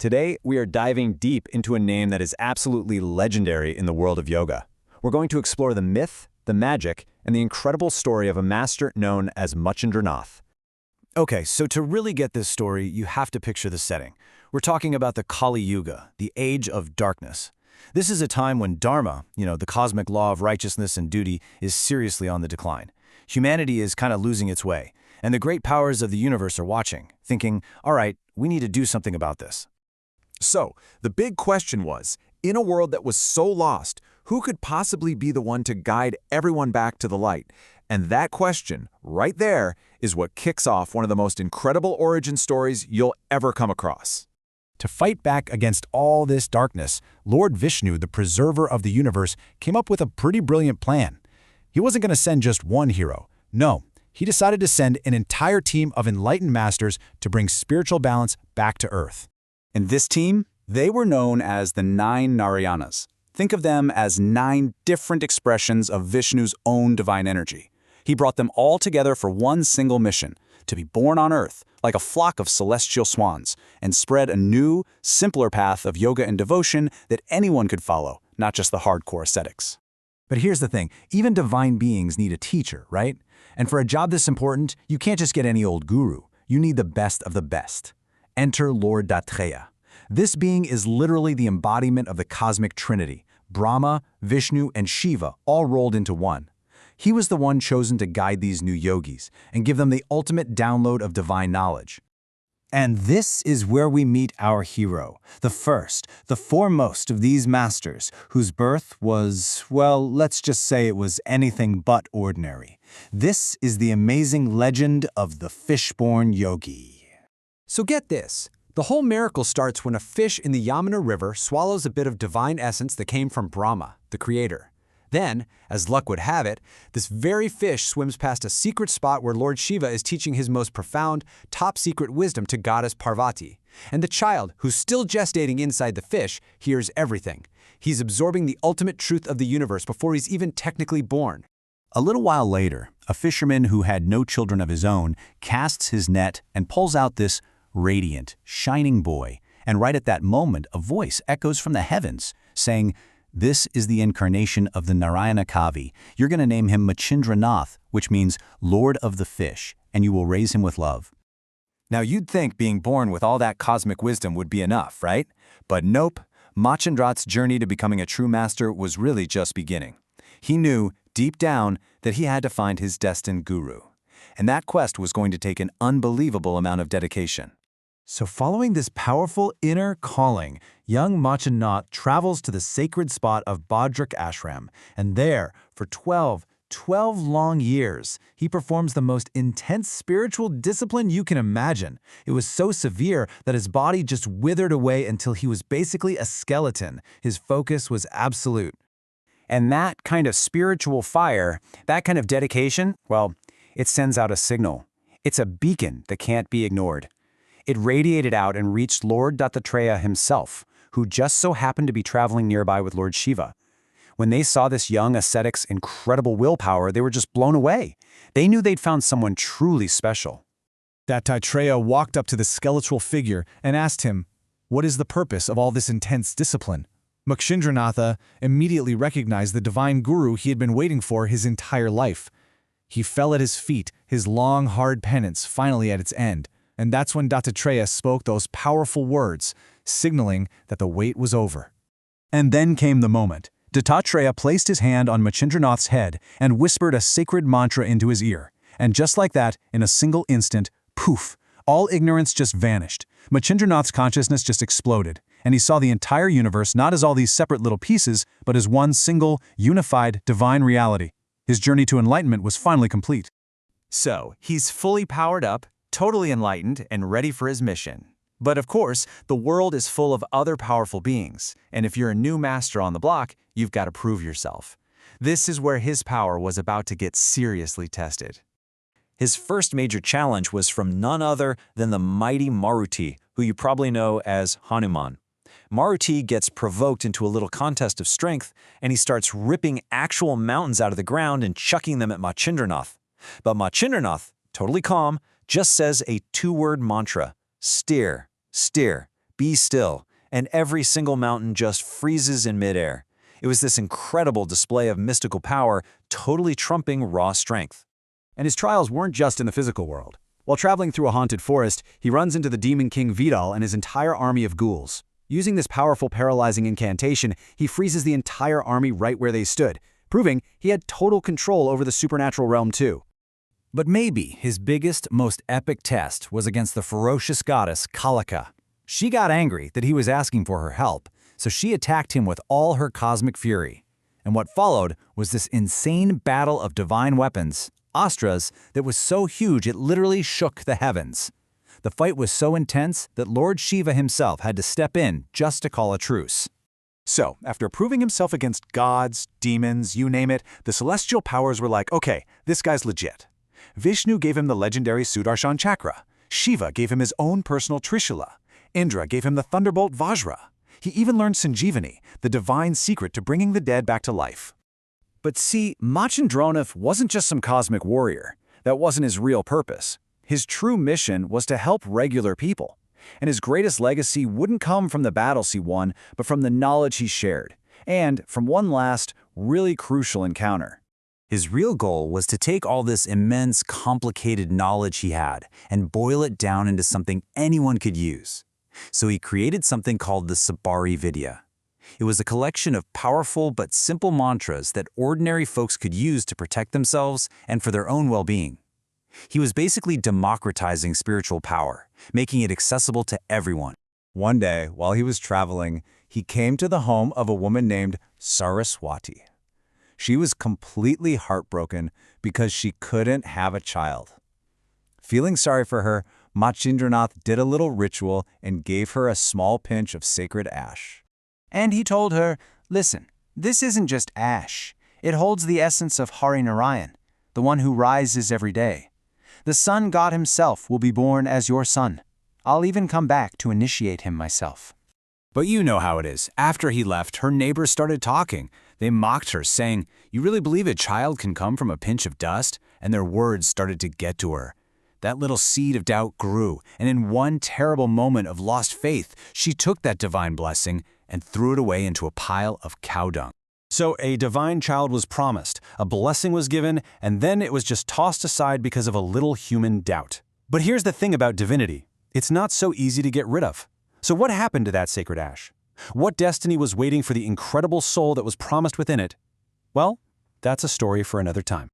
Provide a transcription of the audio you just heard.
Today, we are diving deep into a name that is absolutely legendary in the world of yoga. We're going to explore the myth, the magic, and the incredible story of a master known as Machendranath. Okay, so to really get this story, you have to picture the setting. We're talking about the Kali Yuga, the age of darkness. This is a time when Dharma, the cosmic law of righteousness and duty, is seriously on the decline. Humanity is kind of losing its way, and the great powers of the universe are watching, thinking, all right, we need to do something about this. So, the big question was, in a world that was so lost, who could possibly be the one to guide everyone back to the light? And that question, right there, is what kicks off one of the most incredible origin stories you'll ever come across. To fight back against all this darkness, Lord Vishnu, the preserver of the universe, came up with a pretty brilliant plan. He wasn't going to send just one hero. No, he decided to send an entire team of enlightened masters to bring spiritual balance back to Earth. And this team, they were known as the 9 Narayanas. Think of them as 9 different expressions of Vishnu's own divine energy. He brought them all together for one single mission, to be born on Earth, like a flock of celestial swans, and spread a new, simpler path of yoga and devotion that anyone could follow, not just the hardcore ascetics. But here's the thing, even divine beings need a teacher, right? And for a job this important, you can't just get any old guru. You need the best of the best. Enter Lord Datreya. This being is literally the embodiment of the cosmic trinity, Brahma, Vishnu, and Shiva, all rolled into one. He was the one chosen to guide these new yogis and give them the ultimate download of divine knowledge. And this is where we meet our hero, the first, the foremost of these masters, whose birth was, well, let's just say it was anything but ordinary. This is the amazing legend of the fish-born yogi. So get this. The whole miracle starts when a fish in the Yamuna River swallows a bit of divine essence that came from Brahma, the creator. Then, as luck would have it, this very fish swims past a secret spot where Lord Shiva is teaching his most profound, top-secret wisdom to goddess Parvati. And the child, who's still gestating inside the fish, hears everything. He's absorbing the ultimate truth of the universe before he's even technically born. A little while later, a fisherman who had no children of his own casts his net and pulls out this radiant, shining boy. And right at that moment, a voice echoes from the heavens, saying, "This is the incarnation of the Narayana Kavi. You're going to name him Machendranath, which means Lord of the Fish, and you will raise him with love." Now you'd think being born with all that cosmic wisdom would be enough, right? But nope, Machendrath's journey to becoming a true master was really just beginning. He knew, deep down, that he had to find his destined guru. And that quest was going to take an unbelievable amount of dedication. So following this powerful inner calling, young Machendranath travels to the sacred spot of Bhadrak Ashram, and there, for 12 long years, he performs the most intense spiritual discipline you can imagine. It was so severe that his body just withered away until he was basically a skeleton. His focus was absolute. And that kind of spiritual fire, that kind of dedication, well, it sends out a signal. It's a beacon that can't be ignored. It radiated out and reached Lord Dattatreya himself, who just so happened to be traveling nearby with Lord Shiva. When they saw this young ascetic's incredible willpower, they were just blown away. They knew they'd found someone truly special. Dattatreya walked up to the skeletal figure and asked him, "What is the purpose of all this intense discipline?" Machendranath immediately recognized the divine guru he had been waiting for his entire life. He fell at his feet, his long, hard penance finally at its end. And that's when Dattatreya spoke those powerful words, signaling that the wait was over. And then came the moment. Dattatreya placed his hand on Machendranath's head and whispered a sacred mantra into his ear. And just like that, in a single instant, poof, all ignorance just vanished. Machendranath's consciousness just exploded, and he saw the entire universe not as all these separate little pieces, but as one single, unified, divine reality. His journey to enlightenment was finally complete. So, he's fully powered up, totally enlightened, and ready for his mission. But of course, the world is full of other powerful beings, and if you're a new master on the block, you've got to prove yourself. This is where his power was about to get seriously tested. His first major challenge was from none other than the mighty Maruti, who you probably know as Hanuman. Maruti gets provoked into a little contest of strength, and he starts ripping actual mountains out of the ground and chucking them at Machendranath. But Machendranath, totally calm, just says a 2-word mantra, steer, steer, "Be still," and every single mountain just freezes in midair. It was this incredible display of mystical power, totally trumping raw strength. And his trials weren't just in the physical world. While traveling through a haunted forest, he runs into the demon king Vidal and his entire army of ghouls. Using this powerful paralyzing incantation, he freezes the entire army right where they stood, proving he had total control over the supernatural realm too. But maybe his biggest, most epic test was against the ferocious goddess Kalika. She got angry that he was asking for her help, so she attacked him with all her cosmic fury. And what followed was this insane battle of divine weapons, astras, that was so huge it literally shook the heavens. The fight was so intense that Lord Shiva himself had to step in just to call a truce. So, after proving himself against gods, demons, you name it, the celestial powers were like, okay, this guy's legit. Vishnu gave him the legendary Sudarshan chakra. Shiva gave him his own personal Trishula. Indra gave him the thunderbolt Vajra. He even learned Sanjeevani, the divine secret to bringing the dead back to life. But see, Machendranath wasn't just some cosmic warrior. That wasn't his real purpose. His true mission was to help regular people. And his greatest legacy wouldn't come from the battles he won, but from the knowledge he shared. And from one last, really crucial encounter. His real goal was to take all this immense, complicated knowledge he had and boil it down into something anyone could use. So he created something called the Sabari Vidya. It was a collection of powerful but simple mantras that ordinary folks could use to protect themselves and for their own well-being. He was basically democratizing spiritual power, making it accessible to everyone. One day, while he was traveling, he came to the home of a woman named Saraswati. She was completely heartbroken because she couldn't have a child. Feeling sorry for her, Matsyendranath did a little ritual and gave her a small pinch of sacred ash. And he told her, listen, this isn't just ash. It holds the essence of Hari Narayan, the one who rises every day. The sun god himself will be born as your son. I'll even come back to initiate him myself. But you know how it is. After he left, her neighbors started talking. They mocked her, saying, "You really believe a child can come from a pinch of dust?" And their words started to get to her. That little seed of doubt grew, and in one terrible moment of lost faith, she took that divine blessing and threw it away into a pile of cow dung. So a divine child was promised, a blessing was given, and then it was just tossed aside because of a little human doubt. But here's the thing about divinity. It's not so easy to get rid of. So what happened to that sacred ash? What destiny was waiting for the incredible soul that was promised within it? Well, that's a story for another time.